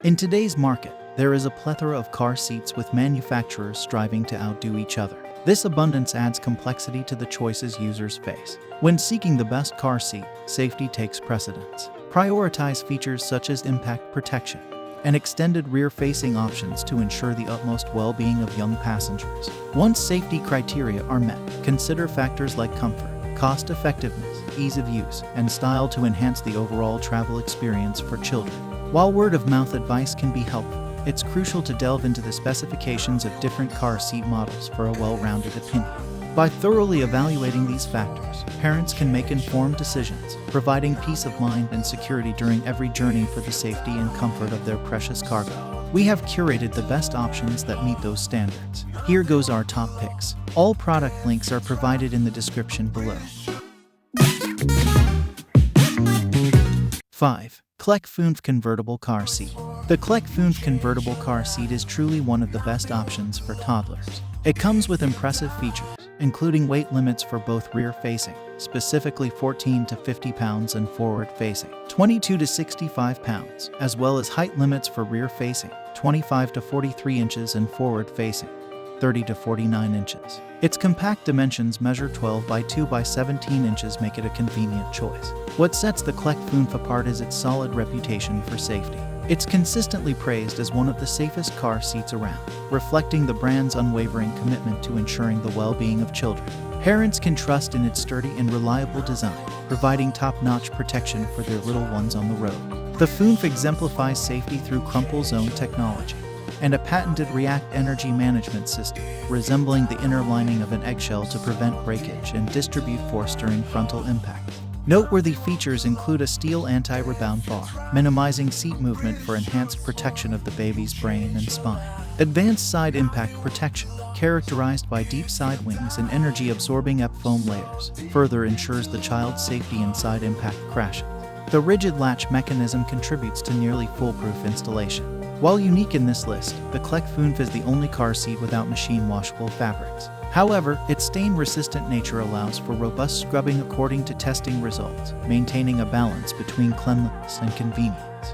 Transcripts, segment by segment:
In today's market, there is a plethora of car seats with manufacturers striving to outdo each other. This abundance adds complexity to the choices users face. When seeking the best car seat, safety takes precedence. Prioritize features such as impact protection and extended rear-facing options to ensure the utmost well-being of young passengers. Once safety criteria are met, consider factors like comfort, cost-effectiveness, ease of use, and style to enhance the overall travel experience for children. While word-of-mouth advice can be helpful, it's crucial to delve into the specifications of different car seat models for a well-rounded opinion. By thoroughly evaluating these factors, parents can make informed decisions, providing peace of mind and security during every journey for the safety and comfort of their precious cargo. We have curated the best options that meet those standards. Here goes our top picks. All product links are provided in the description below. 5. Clek Foonf Convertible Car Seat. The Clek Foonf Convertible Car Seat is truly one of the best options for toddlers. It comes with impressive features, including weight limits for both rear-facing, specifically 14 to 50 pounds, and forward-facing, 22 to 65 pounds, as well as height limits for rear-facing, 25 to 43 inches, and forward-facing, 30 to 49 inches. Its compact dimensions measure 12 by 2 by 17 inches make it a convenient choice. What sets the Clek Foonf apart is its solid reputation for safety. It's consistently praised as one of the safest car seats around, reflecting the brand's unwavering commitment to ensuring the well-being of children. Parents can trust in its sturdy and reliable design, providing top-notch protection for their little ones on the road. The Foonf exemplifies safety through crumple zone technology and a patented React energy management system, resembling the inner lining of an eggshell to prevent breakage and distribute force during frontal impact. Noteworthy features include a steel anti-rebound bar, minimizing seat movement for enhanced protection of the baby's brain and spine. Advanced side impact protection, characterized by deep side wings and energy-absorbing foam layers, further ensures the child's safety in side impact crashes. The rigid latch mechanism contributes to nearly foolproof installation. While unique in this list, the Clek Foonf is the only car seat without machine-washable fabrics. However, its stain-resistant nature allows for robust scrubbing according to testing results, maintaining a balance between cleanliness and convenience.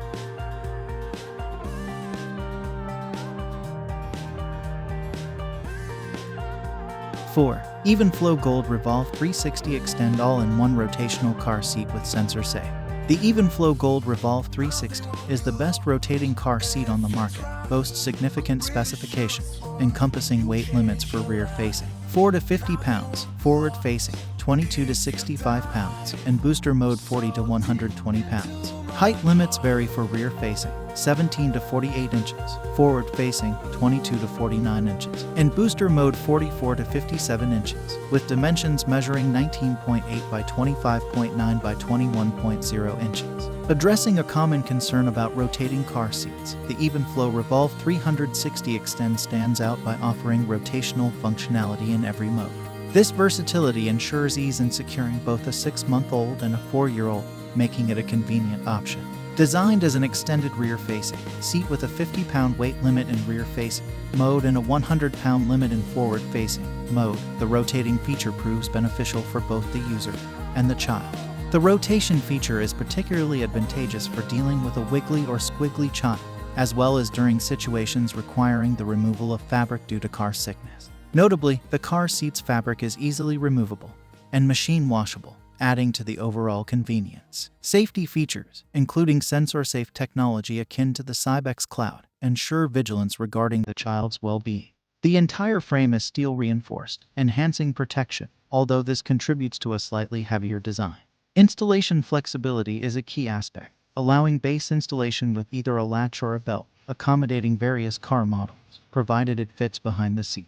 4. Evenflo Gold Revolve 360 Extend All-in-One Rotational Car Seat with Sensor Safe. The Evenflo Gold Revolve 360 is the best rotating car seat on the market, boasts significant specifications, encompassing weight limits for rear-facing, 4 to 50 pounds, forward-facing, 22 to 65 pounds, and booster mode 40 to 120 pounds. Height limits vary for rear-facing, 17 to 48 inches, forward-facing, 22 to 49 inches, and booster mode 44 to 57 inches, with dimensions measuring 19.8 by 25.9 by 21.0 inches. Addressing a common concern about rotating car seats, the Evenflo Revolve 360 Extend stands out by offering rotational functionality in every mode. This versatility ensures ease in securing both a 6-month-old and a 4-year-old, making it a convenient option. Designed as an extended rear-facing seat with a 50-pound weight limit in rear-facing mode and a 100-pound limit in forward-facing mode, the rotating feature proves beneficial for both the user and the child. The rotation feature is particularly advantageous for dealing with a wiggly or squiggly child, as well as during situations requiring the removal of fabric due to car sickness. Notably, the car seat's fabric is easily removable and machine washable, adding to the overall convenience. Safety features, including sensor-safe technology akin to the Cybex cloud, ensure vigilance regarding the child's well-being. The entire frame is steel-reinforced, enhancing protection, although this contributes to a slightly heavier design. Installation flexibility is a key aspect, allowing base installation with either a latch or a belt, accommodating various car models, provided it fits behind the seat.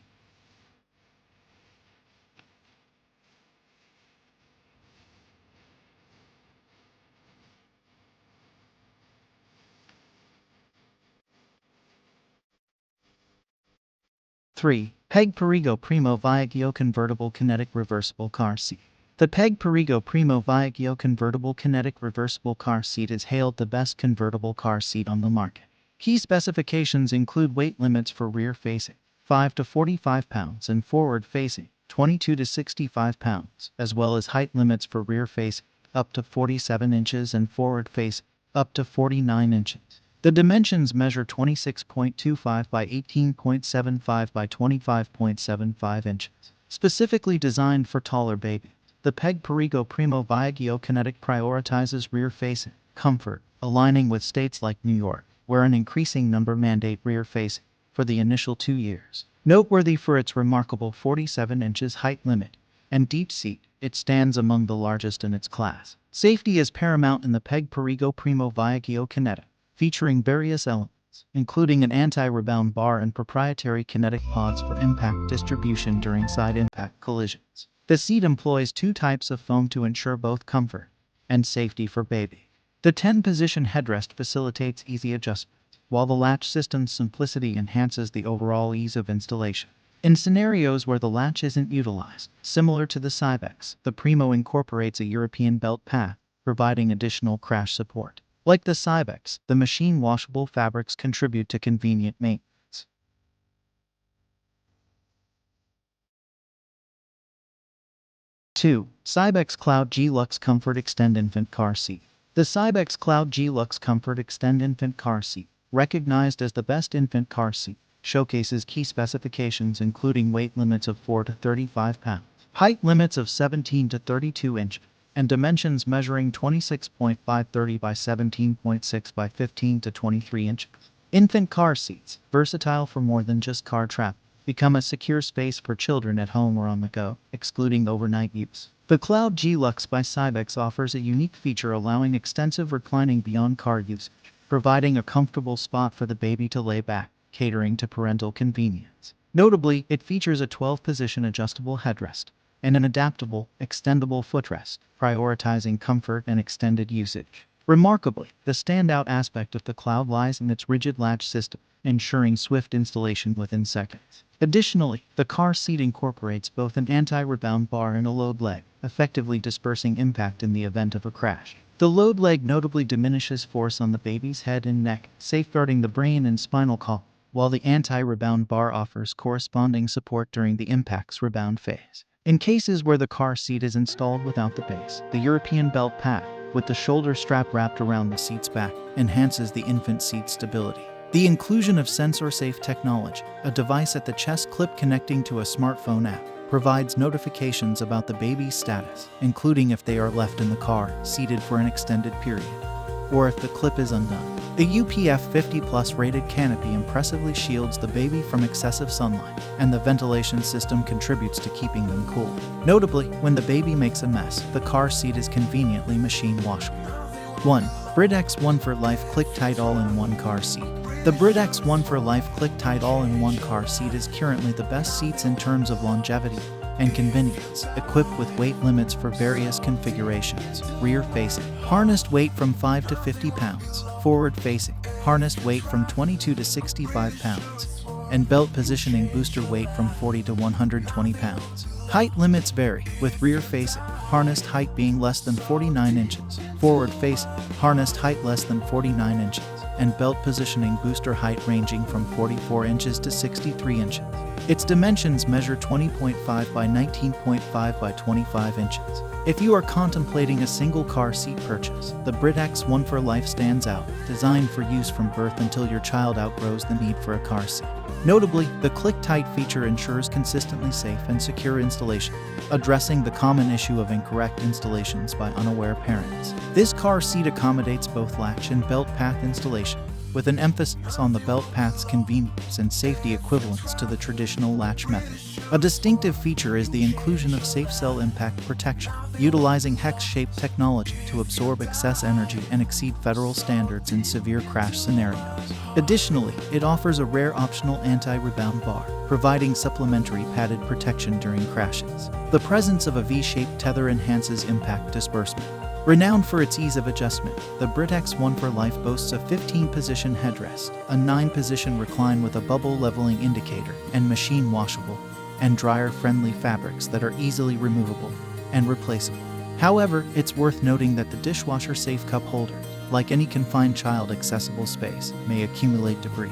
3. Perego Primo Viaggio Convertible Kinetic Reversible Car Seat. The Perego Primo Viaggio Convertible Kinetic Reversible Car Seat is hailed the best convertible car seat on the market. Key specifications include weight limits for rear-facing, 5 to 45 pounds, and forward-facing, 22 to 65 pounds, as well as height limits for rear-facing, up to 47 inches, and forward-facing, up to 49 inches. The dimensions measure 26.25 by 18.75 by 25.75 inches. Specifically designed for taller babies, the Perego Primo Viaggio Kinetic prioritizes rear-facing comfort, aligning with states like New York, where an increasing number mandate rear-facing for the initial 2 years. Noteworthy for its remarkable 47 inches height limit and deep seat, it stands among the largest in its class. Safety is paramount in the Perego Primo Viaggio Kinetic, featuring various elements, including an anti-rebound bar and proprietary kinetic pods for impact distribution during side impact collisions. The seat employs 2 types of foam to ensure both comfort and safety for baby. The 10-position headrest facilitates easy adjustment, while the latch system's simplicity enhances the overall ease of installation. In scenarios where the latch isn't utilized, similar to the Cybex, the Primo incorporates a European belt path, providing additional crash support. Like the Cybex, the machine-washable fabrics contribute to convenient maintenance. 2. Cybex Cloud G Lux Comfort Extend Infant Car Seat. The Cybex Cloud G Lux Comfort Extend Infant Car Seat, recognized as the best infant car seat, showcases key specifications including weight limits of 4 to 35 pounds, height limits of 17 to 32 inches, and dimensions measuring 26.5 30 by 17.6 by 15 to 23 inches. Infant car seats, versatile for more than just car travel, become a secure space for children at home or on the go, excluding overnight use. The Cloud G Lux by Cybex offers a unique feature allowing extensive reclining beyond car usage, providing a comfortable spot for the baby to lay back, catering to parental convenience. Notably, it features a 12-position adjustable headrest and an adaptable, extendable footrest, prioritizing comfort and extended usage. Remarkably, the standout aspect of the Cloud lies in its rigid latch system, ensuring swift installation within seconds. Additionally, the car seat incorporates both an anti-rebound bar and a load leg, effectively dispersing impact in the event of a crash. The load leg notably diminishes force on the baby's head and neck, safeguarding the brain and spinal column, while the anti-rebound bar offers corresponding support during the impact's rebound phase. In cases where the car seat is installed without the base, the European belt pad, with the shoulder strap wrapped around the seat's back, enhances the infant seat stability. The inclusion of sensor-safe technology, a device at the chest clip connecting to a smartphone app, provides notifications about the baby's status, including if they are left in the car, seated for an extended period, or if the clip is undone. The UPF 50+ rated canopy impressively shields the baby from excessive sunlight, and the ventilation system contributes to keeping them cool. Notably, when the baby makes a mess, the car seat is conveniently machine washable. 1. Britax 1 for Life ClickTight All-in-One Car Seat. The Britax 1 for Life ClickTight All-in-One Car Seat is currently the best seats in terms of longevity and convenience, equipped with weight limits for various configurations: rear-facing, harnessed weight from 5 to 50 pounds, forward-facing, harnessed weight from 22 to 65 pounds, and belt positioning booster weight from 40 to 120 pounds. Height limits vary, with rear-facing, harnessed height being less than 49 inches, forward-facing, harnessed height less than 49 inches, and belt positioning booster height ranging from 44 inches to 63 inches. Its dimensions measure 20.5 by 19.5 by 25 inches. If you are contemplating a single car seat purchase, the Britax 1 for Life stands out, designed for use from birth until your child outgrows the need for a car seat. Notably, the ClickTight feature ensures consistently safe and secure installation, addressing the common issue of incorrect installations by unaware parents. This car seat accommodates both latch and belt path installation, with an emphasis on the belt path's convenience and safety equivalents to the traditional latch method. A distinctive feature is the inclusion of safe cell impact protection, utilizing hex-shaped technology to absorb excess energy and exceed federal standards in severe crash scenarios. Additionally, it offers a rare optional anti-rebound bar, providing supplementary padded protection during crashes. The presence of a V-shaped tether enhances impact disbursement. Renowned for its ease of adjustment, the Britax 1 for Life boasts a 15-position headrest, a 9-position recline with a bubble leveling indicator, and machine washable and dryer-friendly fabrics that are easily removable and replaceable. However, it's worth noting that the dishwasher-safe cup holders, like any confined child-accessible space, may accumulate debris.